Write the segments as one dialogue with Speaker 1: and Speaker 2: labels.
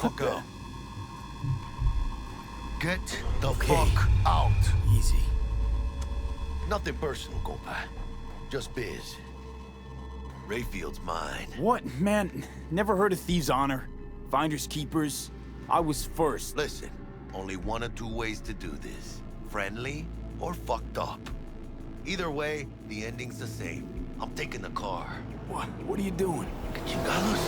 Speaker 1: fuck up. Get the fuck out.
Speaker 2: Easy.
Speaker 1: Nothing personal, compa. Just biz. Rayfield's mine.
Speaker 2: What? Man, never heard of thieves' honor. Finders keepers. I was first.
Speaker 1: Listen, only one or two ways to do this. Friendly or fucked up. Either way, the ending's the same. I'm taking the car.
Speaker 2: What are you doing?
Speaker 1: Chingados?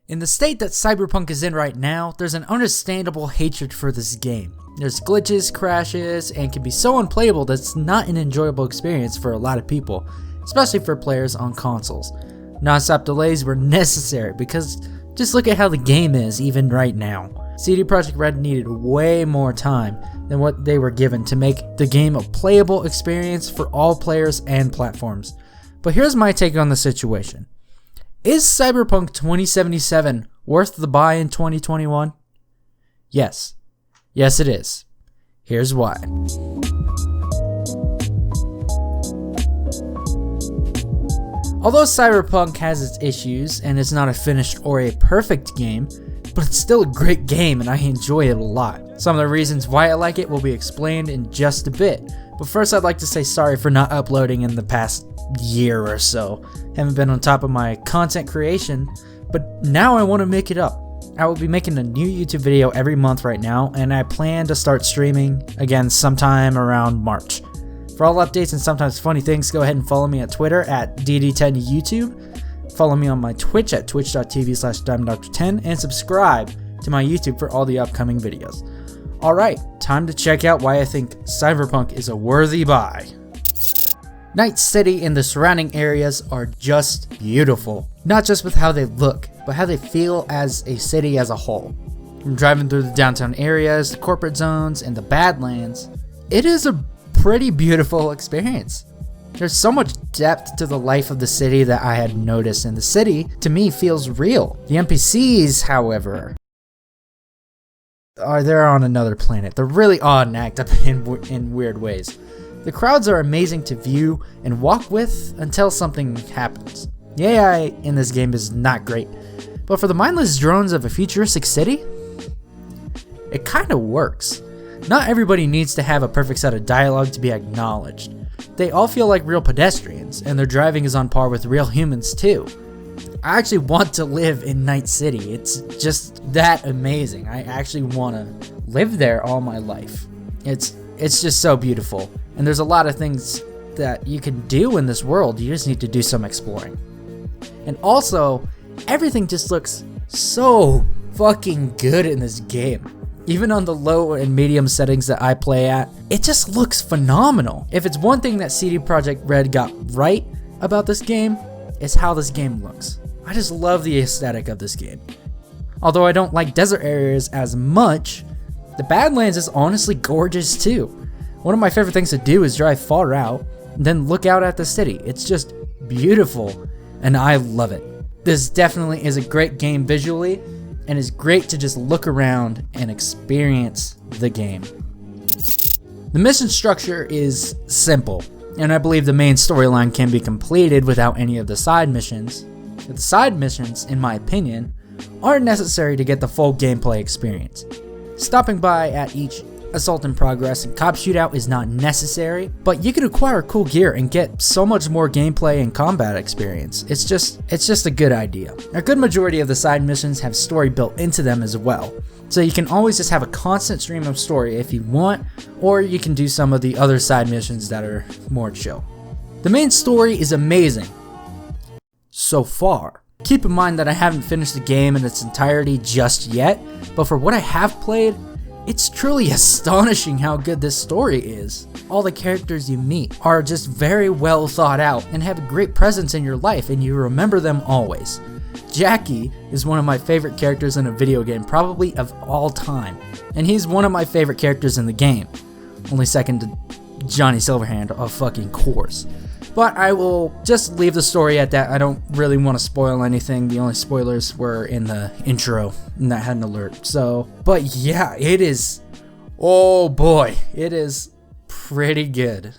Speaker 3: In the state that Cyberpunk is in right now, there's an understandable hatred for this game. There's glitches, crashes, and can be so unplayable that it's not an enjoyable experience for a lot of people, especially for players on consoles. Non-stop delays were necessary because just look at how the game is even right now. CD Projekt Red needed way more time than what they were given to make the game a playable experience for all players and platforms. But here's my take on the situation. Is Cyberpunk 2077 worth the buy in 2021? Yes. Yes, it is. Here's why. Although Cyberpunk has its issues and is not a finished or a perfect game, but it's still a great game and I enjoy it a lot. Some of the reasons why I like it will be explained in just a bit, but first I'd like to say sorry for not uploading in the past year or so. Haven't been on top of my content creation, but now I want to make it up. I will be making a new YouTube video every month right now, and I plan to start streaming again sometime around March. For all updates and sometimes funny things, go ahead and follow me at Twitter at DD10YouTube. Follow me on my Twitch at twitch.tv/DiamondDoctor10 and subscribe to my YouTube for all the upcoming videos. Alright, time to check out why I think Cyberpunk is a worthy buy. Night City and the surrounding areas are just beautiful. Not just with how they look, but how they feel as a city as a whole. From driving through the downtown areas, the corporate zones, and the Badlands, it is a pretty beautiful experience. There's so much depth to the life of the city that I had noticed, and the city, to me, feels real. The NPCs, however, they're on another planet. They're really odd and act up in weird ways. The crowds are amazing to view and walk with until something happens. The AI in this game is not great, but for the mindless drones of a futuristic city, it kinda works. Not everybody needs to have a perfect set of dialogue to be acknowledged. They all feel like real pedestrians, and their driving is on par with real humans too. I actually want to live in Night City. It's just that amazing. I actually want to live there all my life. It's just so beautiful. And there's a lot of things that you can do in this world. You just need to do some exploring. And also, everything just looks so fucking good in this game. Even on the low and medium settings that I play at, it just looks phenomenal. If it's one thing that CD Projekt Red got right about this game, it's how this game looks. I just love the aesthetic of this game. Although I don't like desert areas as much, the Badlands is honestly gorgeous too. One of my favorite things to do is drive far out and then look out at the city. It's just beautiful and I love it. This definitely is a great game visually and is great to just look around and experience the game. The mission structure is simple, and I believe the main storyline can be completed without any of the side missions. But the side missions, in my opinion, aren't necessary to get the full gameplay experience. Stopping by at each assault in progress and cop shootout is not necessary, but you can acquire cool gear and get so much more gameplay and combat experience. It's just a good idea. A good majority of the side missions have story built into them as well, so you can always just have a constant stream of story if you want, or you can do some of the other side missions that are more chill. The main story is amazing so far. Keep in mind that I haven't finished the game in its entirety just yet, but for what I have played, It's truly astonishing how good this story is. All the characters you meet are just very well thought out and have a great presence in your life, and you remember them always. Jackie is one of my favorite characters in a video game, probably of all time, and he's one of my favorite characters in the game, only second to Johnny Silverhand, of fucking course. But I will just leave the story at that. I don't really want to spoil anything. The only spoilers were in the intro, and that had an alert. So, but yeah, it is, oh boy, it is pretty good.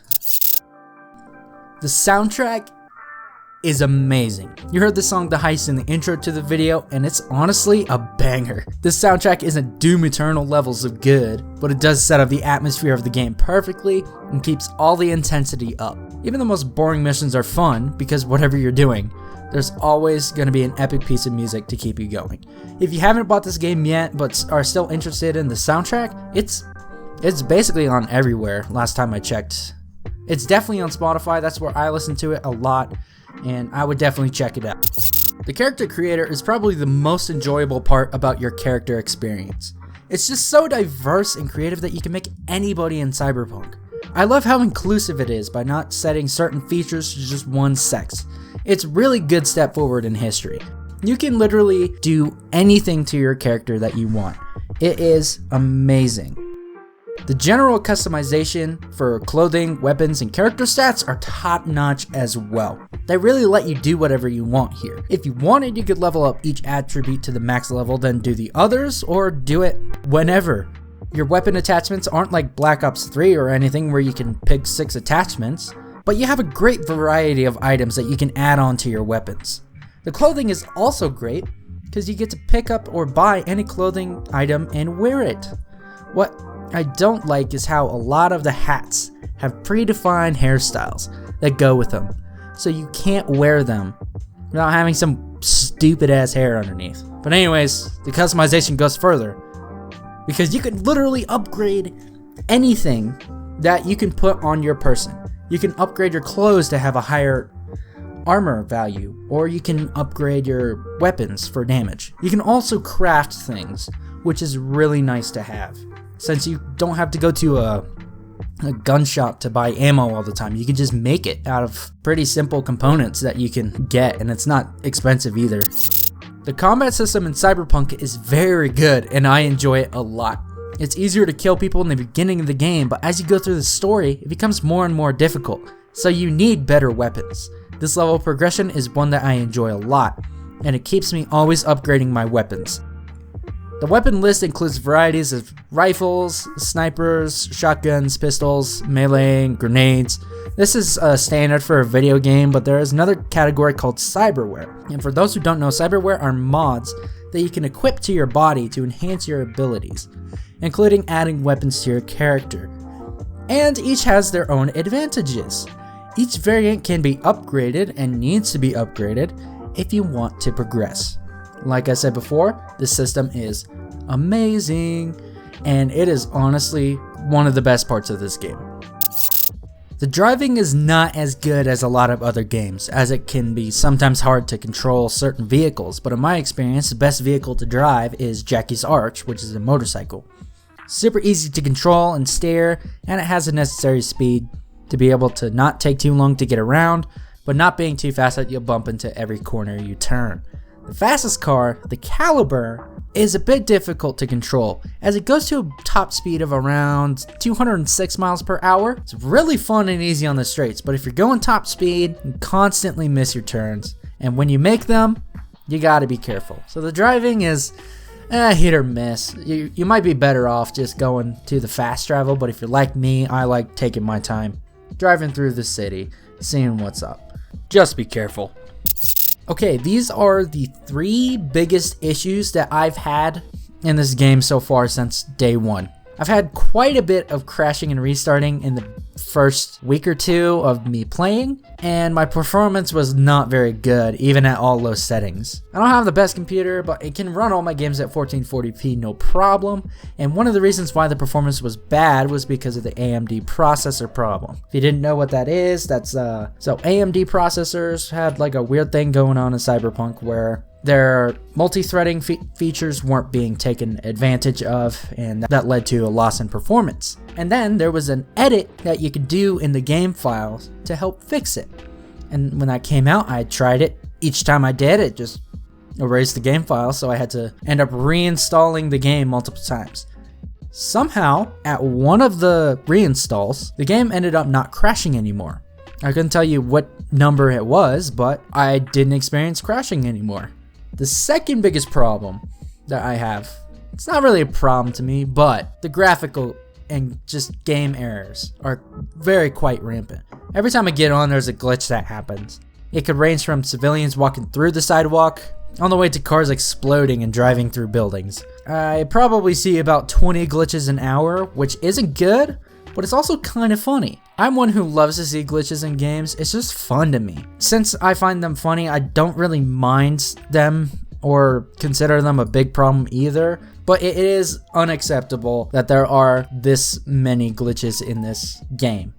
Speaker 3: The soundtrack is amazing. You heard the song The Heist in the intro to the video, and it's honestly a banger. This soundtrack isn't Doom Eternal levels of good, but it does set up the atmosphere of the game perfectly and keeps all the intensity up. Even the most boring missions are fun, because whatever you're doing, there's always going to be an epic piece of music to keep you going. If you haven't bought this game yet, but are still interested in the soundtrack, it's basically on everywhere last time I checked. It's definitely on Spotify, that's where I listen to it a lot, and I would definitely check it out. The character creator is probably the most enjoyable part about your character experience. It's just so diverse and creative that you can make anybody in Cyberpunk. I love how inclusive it is by not setting certain features to just one sex. It's a really good step forward in history. You can literally do anything to your character that you want. It is amazing. The general customization for clothing, weapons, and character stats are top notch as well. They really let you do whatever you want here. If you wanted, you could level up each attribute to the max level, then do the others, or do it whenever. Your weapon attachments aren't like Black Ops 3 or anything where you can pick 6 attachments, but you have a great variety of items that you can add on to your weapons. The clothing is also great because you get to pick up or buy any clothing item and wear it. What I don't like is how a lot of the hats have predefined hairstyles that go with them, so you can't wear them without having some stupid ass hair underneath. But anyways, the customization goes further, because you can literally upgrade anything that you can put on your person. You can upgrade your clothes to have a higher armor value, or you can upgrade your weapons for damage. You can also craft things, which is really nice to have, since you don't have to go to a gun shop to buy ammo all the time. You can just make it out of pretty simple components that you can get, and it's not expensive either. The combat system in Cyberpunk is very good, and I enjoy it a lot. It's easier to kill people in the beginning of the game, but as you go through the story, it becomes more and more difficult, so you need better weapons. This level of progression is one that I enjoy a lot, and it keeps me always upgrading my weapons. The weapon list includes varieties of rifles, snipers, shotguns, pistols, melee, and grenades. This is standard for a video game, but there is another category called cyberware. And for those who don't know, cyberware are mods that you can equip to your body to enhance your abilities, including adding weapons to your character. And each has their own advantages. Each variant can be upgraded and needs to be upgraded if you want to progress. Like I said before, this system is amazing, and it is honestly one of the best parts of this game. The driving is not as good as a lot of other games, as it can be sometimes hard to control certain vehicles, but in my experience, the best vehicle to drive is Jackie's Arch, which is a motorcycle. Super easy to control and steer, and it has the necessary speed to be able to not take too long to get around, but not being too fast that you'll bump into every corner you turn. The fastest car, the Caliber, is a bit difficult to control, as it goes to a top speed of around 206 miles per hour. It's really fun and easy on the straights, but if you're going top speed, you constantly miss your turns, and when you make them, you gotta be careful. So the driving is hit or miss. You might be better off just going to the fast travel, but if you're like me, I like taking my time, driving through the city, seeing what's up. Just be careful. Okay, these are the 3 biggest issues that I've had in this game so far since day 1. I've had quite a bit of crashing and restarting in the first week or 2 of me playing, and my performance was not very good, even at all low settings. I don't have the best computer, but it can run all my games at 1440p no problem, and one of the reasons why the performance was bad was because of the AMD processor problem. If you didn't know what that is, that's so AMD processors had like a weird thing going on in Cyberpunk where Their multi-threading features weren't being taken advantage of, and that led to a loss in performance. And then there was an edit that you could do in the game files to help fix it. And when that came out, I tried it. Each time I did, it just erased the game file, so I had to end up reinstalling the game multiple times. Somehow, at one of the reinstalls, the game ended up not crashing anymore. I couldn't tell you what number it was, but I didn't experience crashing anymore. The second biggest problem that I have, it's not really a problem to me, but the graphical and just game errors are quite rampant. Every time I get on, there's a glitch that happens. It could range from civilians walking through the sidewalk, on the way to cars exploding and driving through buildings. I probably see about 20 glitches an hour, which isn't good, but it's also kind of funny. I'm one who loves to see glitches in games. It's just fun to me. Since I find them funny, I don't really mind them or consider them a big problem either. But it is unacceptable that there are this many glitches in this game.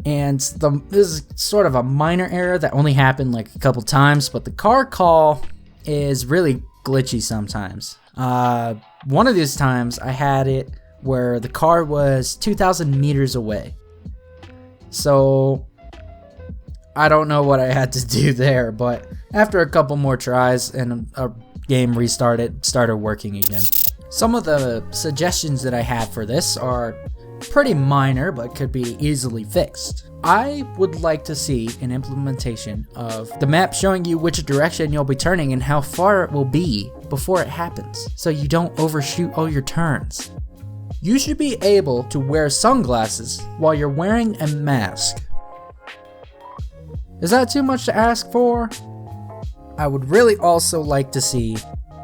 Speaker 3: And this is sort of a minor error that only happened like a couple times, but the car call is really glitchy sometimes. One of these times I had it where the car was 2,000 meters away. So I don't know what I had to do there, but after a couple more tries and a game restarted, started working again. Some of the suggestions that I had for this are pretty minor, but could be easily fixed. I would like to see an implementation of the map showing you which direction you'll be turning and how far it will be before it happens, so you don't overshoot all your turns. You should be able to wear sunglasses while you're wearing a mask. Is that too much to ask for? I would really also like to see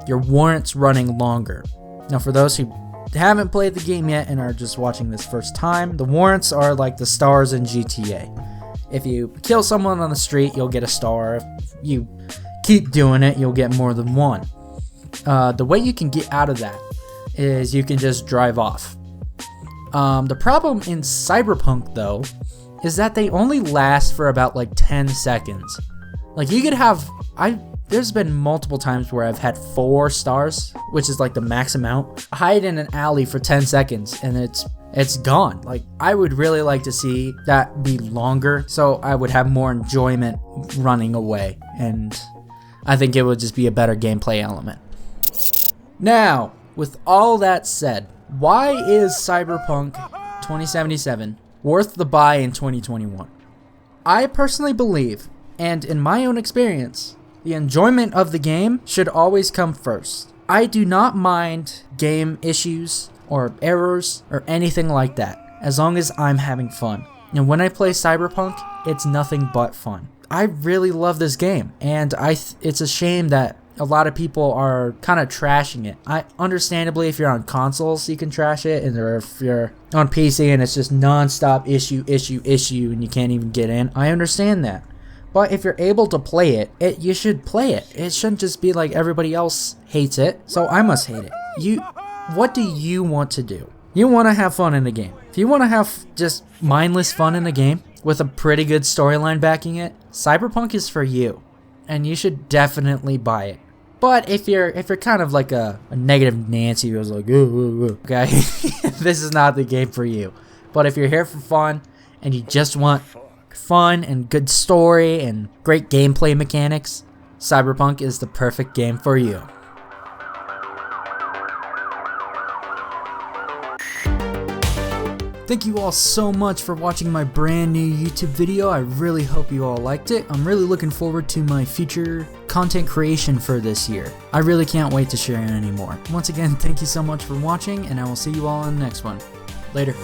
Speaker 3: your warrants running longer. Now, for those who haven't played the game yet and are just watching this first time, the warrants are like the stars in GTA. If you kill someone on the street, you'll get a star. If you keep doing it, you'll get more than one. The way you can get out of that is you can just drive off. The problem in Cyberpunk, though, is that they only last for about like 10 seconds. Like, you could have... There's been multiple times where I've had 4 stars, which is like the max amount. Hide in an alley for 10 seconds and it's gone. Like, I would really like to see that be longer, so I would have more enjoyment running away, and I think it would just be a better gameplay element. Now, with all that said, why is Cyberpunk 2077 worth the buy in 2021? I personally believe, and in my own experience, the enjoyment of the game should always come first. I do not mind game issues or errors or anything like that, as long as I'm having fun. And when I play Cyberpunk, it's nothing but fun. I really love this game, and it's a shame that a lot of people are kind of trashing it. Understandably, if you're on consoles, you can trash it, and if you're on PC and it's just non-stop issue, and you can't even get in, I understand that. But if you're able to play it, you should play it. It shouldn't just be like everybody else hates it, so I must hate it. What do you want to do? You want to have fun in the game. If you want to have just mindless fun in the game with a pretty good storyline backing it, Cyberpunk is for you, and you should definitely buy it. But if you're kind of like a negative Nancy who's like, ooh, okay, this is not the game for you. But if you're here for fun and you just want fun and good story and great gameplay mechanics, Cyberpunk is the perfect game for you. Thank you all so much for watching my brand new YouTube video. I really hope you all liked it. I'm really looking forward to my future content creation for this year. I really can't wait to share it anymore. Once again, thank you so much for watching, and I will see you all in the next one. Later.